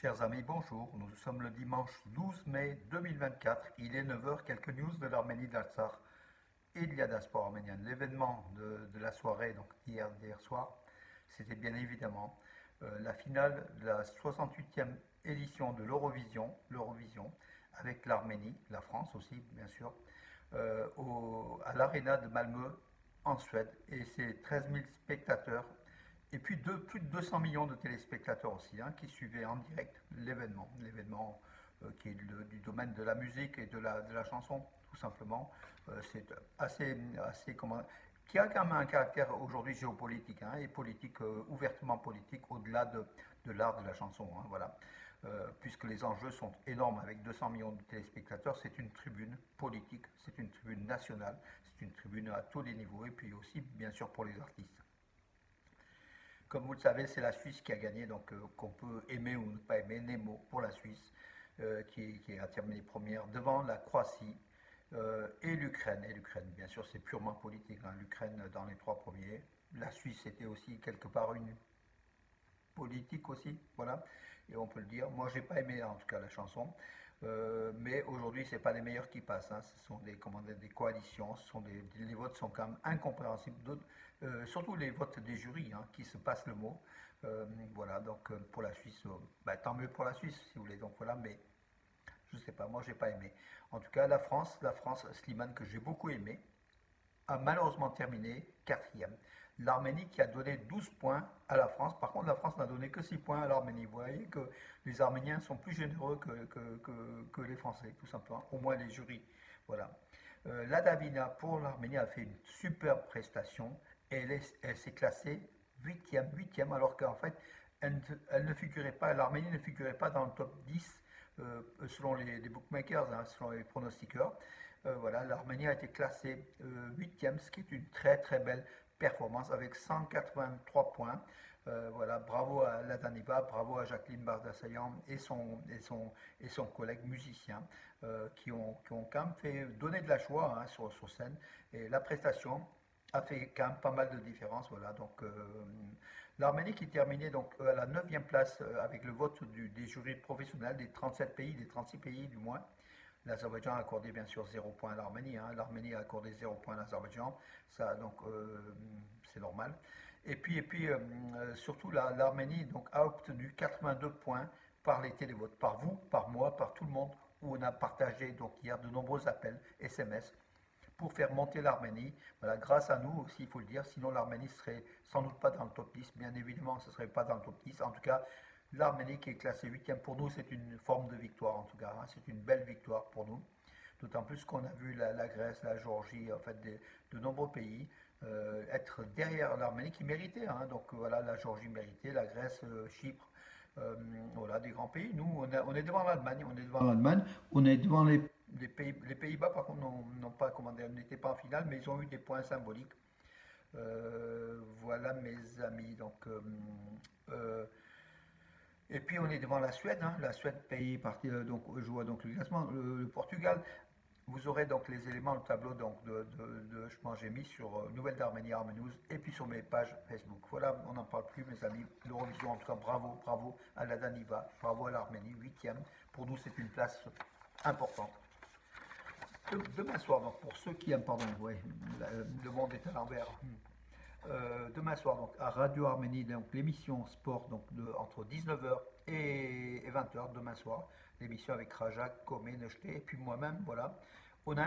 Chers amis, bonjour. Nous sommes le dimanche 12 mai 2024. Il est 9 heures. Quelques news de l'Arménie d'Artsakh et de la diaspora arménienne. L'événement de la soirée, donc d'hier soir, c'était bien évidemment la finale de la 68e édition de l'Eurovision, avec l'Arménie, la France aussi, bien sûr, à l'Arena de Malmö en Suède. Et c'est 13 000 spectateurs et puis plus de 200 millions de téléspectateurs aussi qui suivaient en direct l'événement qui est du domaine de la musique et de la chanson, tout simplement. C'est assez qui a quand même un caractère aujourd'hui géopolitique et politique, ouvertement politique, au-delà de l'art de la chanson. Voilà. Puisque les enjeux sont énormes avec 200 millions de téléspectateurs, c'est une tribune politique, c'est une tribune nationale, c'est une tribune à tous les niveaux et puis aussi bien sûr pour les artistes. Comme vous le savez, c'est la Suisse qui a gagné, donc qu'on peut aimer ou ne pas aimer, Nemo pour la Suisse, qui a terminé première devant la Croatie et l'Ukraine. Et l'Ukraine, bien sûr, c'est purement politique. L'Ukraine dans les trois premiers. La Suisse était aussi quelque part une politique aussi, voilà, et on peut le dire. Moi, j'ai pas aimé en tout cas la chanson, mais aujourd'hui, c'est pas les meilleurs qui passent. Ce sont des coalitions, les votes sont quand même incompréhensibles, surtout les votes des jurys qui se passent le mot. Voilà, donc pour la Suisse, tant mieux pour la Suisse si vous voulez. Donc voilà, mais je sais pas, moi j'ai pas aimé. En tout cas, la France, Slimane que j'ai beaucoup aimé, a malheureusement terminé quatrième. L'Arménie qui a donné 12 points à la France. Par contre, la France n'a donné que 6 points à l'Arménie. Vous voyez que les Arméniens sont plus généreux que les Français, tout simplement. Au moins les jurys. Voilà. La Davina pour l'Arménie a fait une superbe prestation. Et elle s'est classée huitième, alors qu'en fait, elle ne figurait pas, l'Arménie ne figurait pas dans le top 10 selon les bookmakers, selon les pronostiqueurs. Voilà, l'Arménie a été classée huitième, ce qui est une très très belle performance avec 183 points. Voilà, bravo à Ladaniva, bravo à Jacqueline Bardassayan et son collègue musicien qui ont quand même fait donner de la joie sur scène. Et la prestation a fait quand même pas mal de différence. Voilà, donc l'Arménie qui terminait donc à la 9e place avec le vote des jurys professionnels des 37 pays, des 36 pays du moins. L'Azerbaïdjan a accordé bien sûr 0 point à l'Arménie. L'Arménie a accordé 0 point à l'Azerbaïdjan. Ça, donc, c'est normal. Et puis surtout, l'Arménie donc, a obtenu 82 points par les télévotes, par vous, par moi, par tout le monde, où on a partagé donc, hier de nombreux appels, SMS, pour faire monter l'Arménie. Voilà, grâce à nous aussi, il faut le dire, sinon l'Arménie serait sans doute pas dans le top 10. Bien évidemment, ce ne serait pas dans le top 10. En tout cas, l'Arménie qui est classée huitième, pour nous, c'est une forme de victoire en tout cas. C'est une belle victoire pour nous. D'autant plus qu'on a vu la Grèce, la Géorgie, en fait, de nombreux pays être derrière l'Arménie qui méritait. Donc voilà, la Géorgie méritait, la Grèce, Chypre, voilà, des grands pays. Nous, on est devant l'Allemagne, on est devant les Pays-Bas, par contre, n'ont pas commandé, n'étaient pas en finale, mais ils ont eu des points symboliques. Voilà, mes amis. Donc, et puis on est devant la Suède, la Suède pays partie, donc je vois donc le classement, le Portugal. Vous aurez donc les éléments, le tableau donc je pense j'ai mis sur Nouvelles d'Arménie, Armenews et puis sur mes pages Facebook. Voilà, on n'en parle plus mes amis. L'Eurovision en tout cas, bravo à la Daniva, bravo à l'Arménie, huitième. Pour nous c'est une place importante. Demain soir, donc pour ceux qui aiment, pardon, ouais, le monde est à l'envers. Demain soir donc à Radio Arménie, donc l'émission sport donc entre 19 h et 20 h demain soir, l'émission avec Rajak, Komé, Necheté et puis moi-même, voilà. On a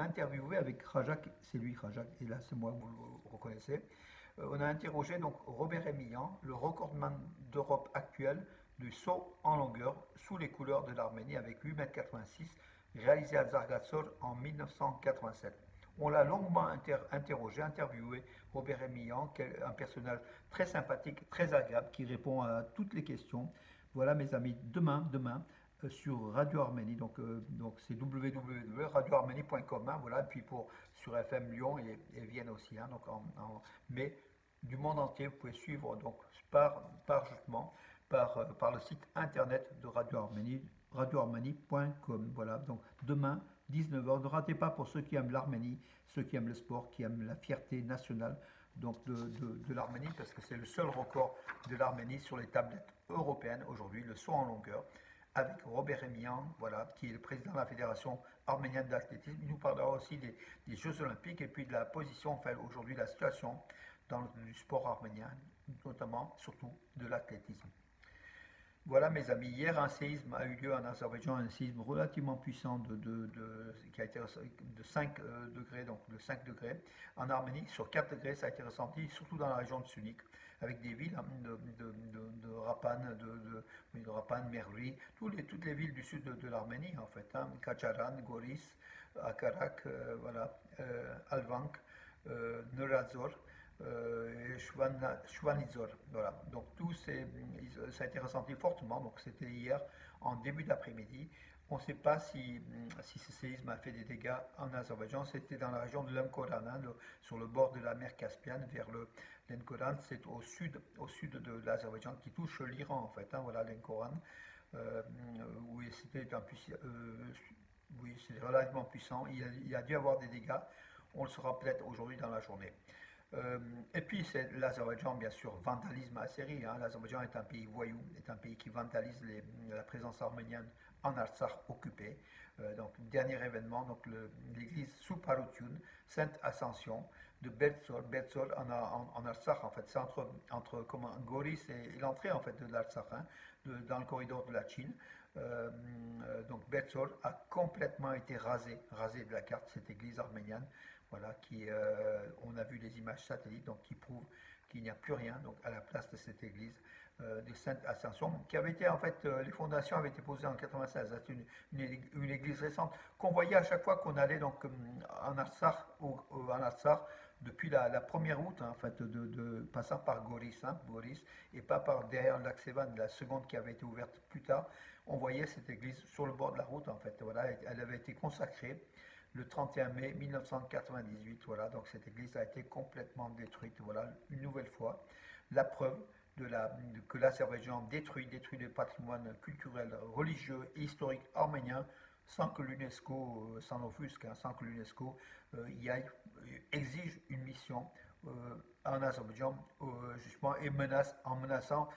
interviewé avec Rajak, c'est lui Rajak, et là c'est moi, vous le reconnaissez. On a interrogé donc Robert Emilian, le recordman d'Europe actuel du saut en longueur sous les couleurs de l'Arménie avec 8,86 m, réalisé à Zargatsor en 1987. On l'a longuement interviewé, Robert Emilian, un personnage très sympathique, très agréable, qui répond à toutes les questions. Voilà mes amis, demain, sur Radio Arménie, donc c'est www.radioarménie.com, voilà, et puis sur FM Lyon et Vienne aussi, donc mais du monde entier, vous pouvez suivre donc par le site internet de Radio Arménie, radioarménie.com. Voilà, donc demain, 19 h. Ne ratez pas pour ceux qui aiment l'Arménie, ceux qui aiment le sport, qui aiment la fierté nationale. donc de l'Arménie, parce que c'est le seul record de l'Arménie sur les tablettes européennes aujourd'hui, le saut en longueur, avec Robert Rémillan, voilà, qui est le président de la Fédération arménienne d'athlétisme. Il nous parlera aussi des Jeux Olympiques et puis de la position, enfin aujourd'hui la situation dans le sport arménien, notamment, surtout de l'athlétisme. Voilà mes amis, hier un séisme a eu lieu en Azerbaïdjan, un séisme relativement puissant qui a été de 5 degrés, donc de 5 degrés. En Arménie, sur 4 degrés, ça a été ressenti, surtout dans la région de Sunik, avec des villes hein, de Rapan, de Rapan, Merli, toutes les villes du sud de l'Arménie en fait, hein, Kacharan, Goris, Akarak, voilà, Alvank, Neradzor et Chouanizor. Voilà. Donc ça a été ressenti fortement. Donc c'était hier en début d'après-midi. On ne sait pas si ce séisme a fait des dégâts en Azerbaïdjan. C'était dans la région de l'Enkoran, hein, sur le bord de la mer Caspienne, vers l'Enkoran. C'est au sud de l'Azerbaïdjan qui touche l'Iran en fait. Hein, voilà l'Enkoran. Oui, oui, c'est relativement puissant. Il a dû avoir des dégâts. On le saura peut-être aujourd'hui dans la journée. Et puis c'est l'Azerbaïdjan, bien sûr, vandalisme à série. Hein. L'Azerbaïdjan est un pays voyou, est un pays qui vandalise la présence arménienne en Artsakh occupé. Donc, dernier événement, donc l'église Souparoutyun, Sainte Ascension de Bertsor. Bertsor en Artsakh, en fait, c'est entre Goris et l'entrée en fait, de l'Artsakh, hein, dans le corridor de la Chine. Donc Bertsor a complètement été rasé de la carte, cette église arménienne. Voilà, on a vu les images satellites, donc qui prouvent qu'il n'y a plus rien donc, à la place de cette église de Sainte Ascension, qui avait été en fait, les fondations avaient été posées en 96. C'est une église récente qu'on voyait à chaque fois qu'on allait donc en Artsakh, depuis la première route, hein, en fait, passant par Goris, hein, et pas par derrière l'Axevan, la seconde qui avait été ouverte plus tard. On voyait cette église sur le bord de la route, en fait. Voilà, elle avait été consacrée le 31 mai 1998. Voilà, donc cette église a été complètement détruite. Voilà, une nouvelle fois, la preuve que l'Azerbaïdjan détruit le patrimoine culturel, religieux et historique arménien sans que l'UNESCO s'en offusque, hein, sans que l'UNESCO exige une mission en Azerbaïdjan justement, et en menaçant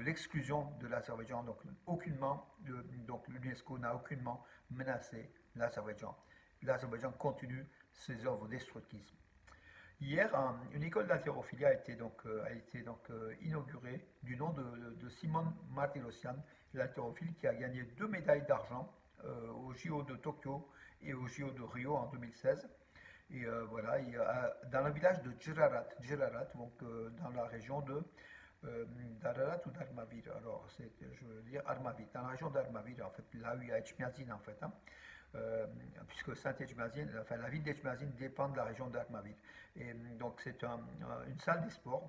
l'exclusion de l'Azerbaïdjan. Donc l'UNESCO n'a aucunement menacé l'Azerbaïdjan. L'Azerbaïdjan continue ses œuvres destructrices. Hier, une école d'haltérophilie a été inaugurée du nom de Simone Martirosyan, l'haltérophile qui a gagné 2 médailles d'argent aux JO de Tokyo et aux JO de Rio en 2016. Et voilà, dans le village de Djirarat, donc dans la région de d'Ararat ou d'Armavir. Alors, je veux dire Armavir, dans la région d'Armavir, en fait, là où il y a Etchmiadzin, en fait. Hein. Puisque Saint-Etchmiadzin, enfin la ville d'Etchmiadzin dépend de la région d'Armavir. Et donc c'est une salle des sports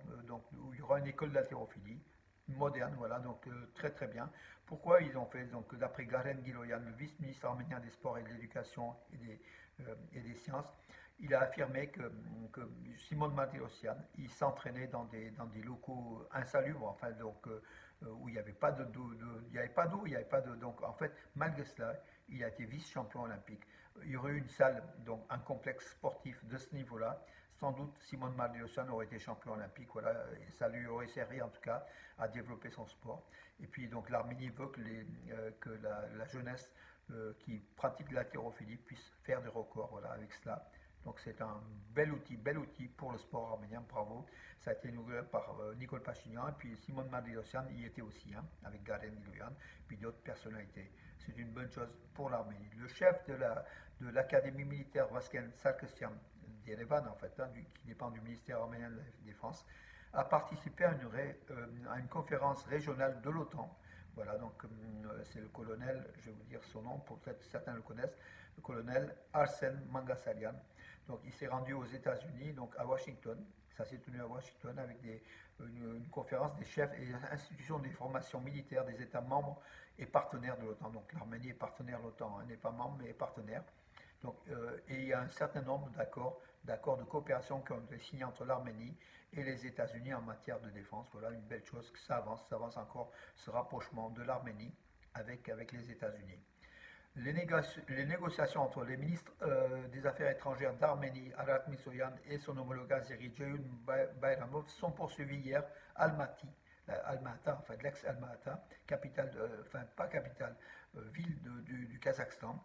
où il y aura une école d'haltérophilie moderne, voilà, donc très très bien. Pourquoi ils ont fait, donc d'après Garen Giloyan, le vice-ministre arménien des sports et de l'éducation et des sciences, il a affirmé que Simone Martirosyan, il s'entraînait dans des locaux insalubres, enfin donc où il n'y avait pas d'eau, il n'y avait pas de, donc en fait malgré cela, il a été vice-champion olympique. Il y aurait eu une salle, donc un complexe sportif de ce niveau-là. Sans doute, Simone Martirosyan aurait été champion olympique. Voilà, et ça lui aurait servi en tout cas à développer son sport. Et puis donc l'Arménie veut que la jeunesse qui pratique l'haltérophilie puisse faire des records. Voilà, avec cela. Donc c'est un bel outil pour le sport arménien. Bravo. Ça a été inauguré par Nicole Pachinian et puis Simone Martirosyan y était aussi, hein, avec Garen Giloyan, puis d'autres personnalités. C'est une bonne chose pour l'Arménie. Le chef de l'académie militaire Vasken Sarkisyan d'Erevan, en fait, hein, qui dépend du ministère arménien de la Défense, a participé à une conférence régionale de l'OTAN. Voilà, donc c'est le colonel, je vais vous dire son nom, pour peut-être certains le connaissent, le colonel Arsène Mangasarian. Donc il s'est rendu aux États-Unis, donc à Washington. Ça s'est tenu à Washington avec une conférence des chefs et institutions des formations militaires des États membres et partenaires de l'OTAN. Donc l'Arménie est partenaire de l'OTAN, hein, n'est pas membre mais est partenaire. Donc, et il y a un certain nombre d'accords de coopération qui ont été signés entre l'Arménie et les États-Unis en matière de défense. Voilà une belle chose, que ça avance encore ce rapprochement de l'Arménie avec les États-Unis. Les négociations entre les ministres des Affaires étrangères d'Arménie, Arat Missoyan, et son homologue azéri, Ceyhun Bayramov, sont poursuivies hier à Almaty, Almata, enfin de l'ex-Almata, capitale, enfin pas capitale, ville du Kazakhstan.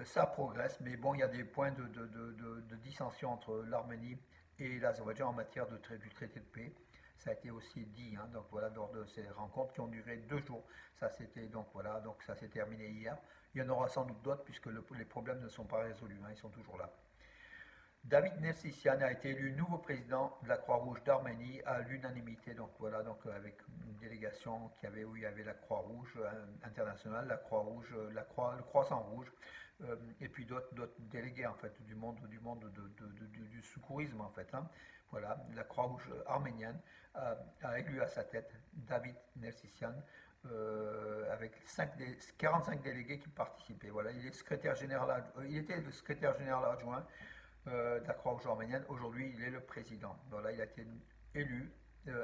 Ça progresse, mais bon, il y a des points de dissension entre l'Arménie et l'Azerbaïdjan en matière du traité de paix. Ça a été aussi dit, hein, donc voilà, lors de ces rencontres qui ont duré 2 jours. Ça c'était donc voilà, donc ça s'est terminé hier. Il y en aura sans doute d'autres puisque les problèmes ne sont pas résolus, hein, ils sont toujours là. David Nersisyan a été élu nouveau président de la Croix-Rouge d'Arménie à l'unanimité. Donc voilà, donc avec une délégation où il y avait la Croix-Rouge internationale, la Croix-Rouge, le Croissant Rouge, et puis d'autres délégués en fait du secourisme en fait, hein. Voilà, la Croix-Rouge arménienne a élu à sa tête David Nersisyan, avec 45 délégués qui participaient. Voilà, il était le secrétaire général adjoint de la Croix-Rouge arménienne. Aujourd'hui, il est le président. Voilà, il a été élu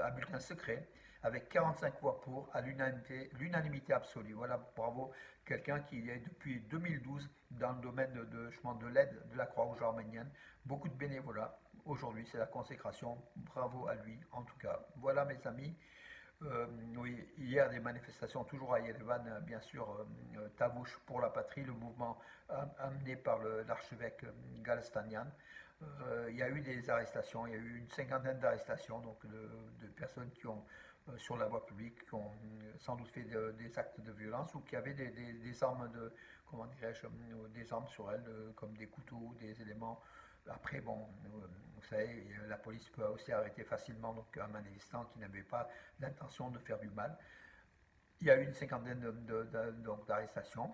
à bulletin secret avec 45 voix pour, à l'unanimité absolue. Voilà, bravo, quelqu'un qui est depuis 2012 dans le domaine de l'aide de la Croix-Rouge arménienne. Beaucoup de bénévolat. Aujourd'hui, c'est la consécration. Bravo à lui, en tout cas. Voilà, mes amis. Oui, hier, des manifestations toujours à Yerevan, bien sûr, Tavush pour la patrie, le mouvement amené par l'archevêque Galstanian. Il y a eu des arrestations, il y a eu une cinquantaine d'arrestations donc de personnes qui ont, sur la voie publique, qui ont sans doute fait des actes de violence ou qui avaient des armes comment dirais-je, des armes sur elles, comme des couteaux, des éléments. Après, bon, vous savez, la police peut aussi arrêter facilement donc, un manifestant qui n'avait pas l'intention de faire du mal. Il y a eu une cinquantaine d'arrestations.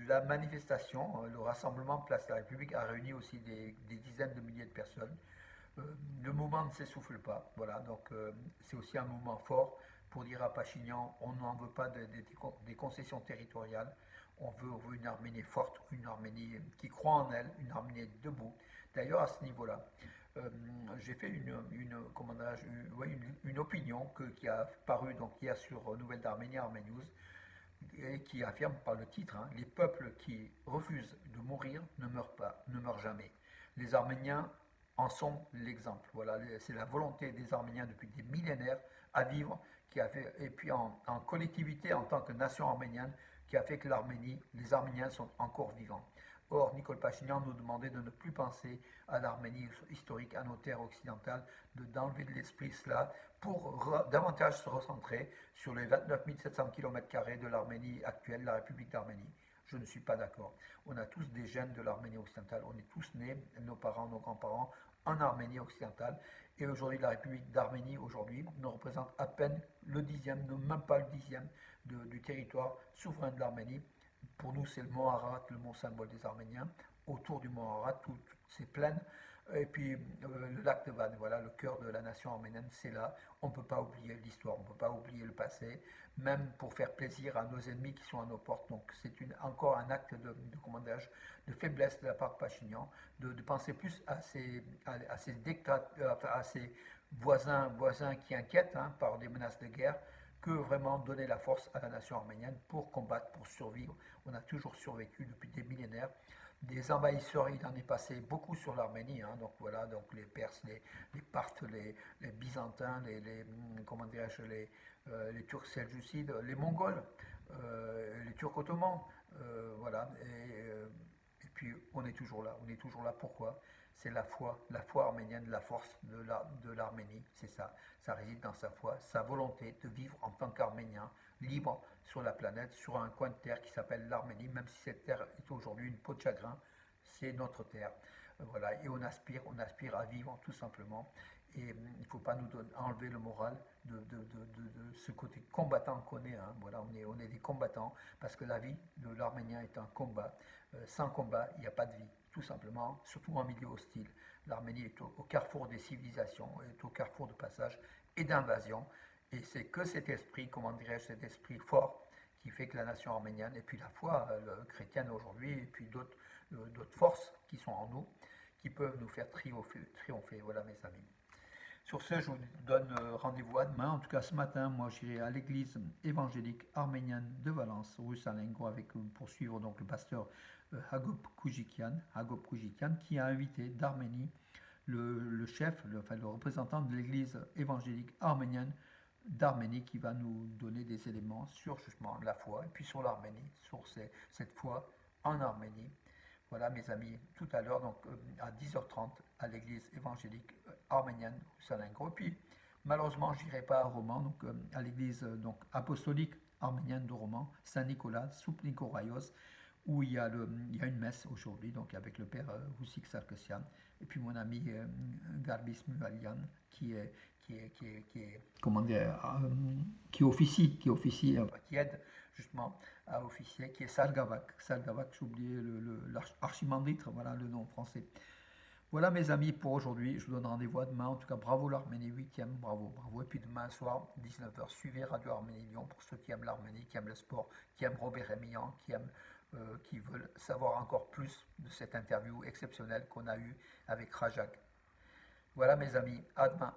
La manifestation, le rassemblement Place de la République a réuni aussi des dizaines de milliers de personnes. Le mouvement ne s'essouffle pas, voilà, donc c'est aussi un mouvement fort pour dire à Pachinian, on n'en veut pas des concessions territoriales, on veut une Arménie forte, une Arménie qui croit en elle, une Arménie debout. D'ailleurs, à ce niveau-là, j'ai fait une opinion qui a paru donc hier sur Nouvelles d'Arménie, Armée News, et qui affirme par le titre, hein, les peuples qui refusent de mourir ne meurent pas, ne meurent jamais. Les Arméniens en sont l'exemple. Voilà, c'est la volonté des Arméniens depuis des millénaires à vivre, et puis en collectivité en tant que nation arménienne, qui a fait que les Arméniens sont encore vivants. Or, Nicole Pachinian nous demandait de ne plus penser à l'Arménie historique, à nos terres occidentales, d'enlever de l'esprit cela pour davantage se recentrer sur les 29 700 km² de l'Arménie actuelle, la République d'Arménie. Je ne suis pas d'accord. On a tous des gènes de l'Arménie occidentale. On est tous nés, nos parents, nos grands-parents, en Arménie occidentale. Et aujourd'hui, la République d'Arménie, aujourd'hui, ne représente à peine le dixième, même pas le dixième du territoire souverain de l'Arménie. Pour nous, c'est le mont Ararat, le mont symbole des Arméniens. Autour du mont Ararat, toutes ces plaines. Et puis le lac de Van, voilà, le cœur de la nation arménienne, c'est là. On ne peut pas oublier l'histoire, on ne peut pas oublier le passé, même pour faire plaisir à nos ennemis qui sont à nos portes. Donc c'est encore un acte de faiblesse de la part de Pachinian, de penser plus à ces voisins qui inquiètent, hein, par des menaces de guerre, que vraiment donner la force à la nation arménienne pour combattre, pour survivre. On a toujours survécu depuis des millénaires. Des envahisseurs, il en est passé beaucoup sur l'Arménie, hein, donc voilà, donc les Perses, les Parthes, les Byzantins, comment dirais-je, les Turcs seljoucides, les Mongols, les Turcs ottomans, voilà, et puis on est toujours là, pourquoi? C'est la foi arménienne, la force de l'Arménie, c'est ça. Ça réside dans sa foi, sa volonté de vivre en tant qu'Arménien, libre sur la planète, sur un coin de terre qui s'appelle l'Arménie, même si cette terre est aujourd'hui une peau de chagrin, c'est notre terre. Voilà, et on aspire à vivre tout simplement. Et il ne faut pas nous enlever le moral de ce côté combattant qu'on est, hein. Voilà, on est des combattants, parce que la vie de l'Arménien est un combat. Sans combat, il n'y a pas de vie, tout simplement, surtout en milieu hostile. L'Arménie est au carrefour des civilisations, est au carrefour de passage et d'invasion. Et c'est que cet esprit, comment dirais-je, cet esprit fort qui fait que la nation arménienne, et puis la foi chrétienne aujourd'hui, et puis d'autres forces qui sont en nous, qui peuvent nous faire triompher. Voilà, mes amis. Sur ce, je vous donne rendez-vous à demain. En tout cas, ce matin, moi, j'irai à l'église évangélique arménienne de Valence, rue Salengo, avec pour suivre donc le pasteur Hagop Koujikian, qui a invité d'Arménie le chef, enfin, le représentant de l'église évangélique arménienne d'Arménie, qui va nous donner des éléments sur justement la foi et puis sur l'Arménie, sur cette foi en Arménie. Voilà mes amis, tout à l'heure, donc à 10h30 à l'église évangélique arménienne au Salingro. Et puis malheureusement, je n'irai pas à Roman, donc à l'église donc apostolique arménienne de Roman, Saint-Nicolas, sous Nikoraios, où il y a une messe aujourd'hui, donc avec le père Roussik Sarkisian, et puis mon ami Garbis Mualian, comment dire, qui aide justement à officier, qui est Salgavak, j'ai oublié l'archimandritre, voilà le nom français. Voilà mes amis pour aujourd'hui, je vous donne rendez-vous à demain, en tout cas bravo l'Arménie 8e, bravo, bravo, et puis demain soir, 19h, suivez Radio Arménie Lyon pour ceux qui aiment l'Arménie, qui aiment le sport, qui aiment Robert Rémillan, qui veulent savoir encore plus de cette interview exceptionnelle qu'on a eue avec Rajak. Voilà mes amis, à demain.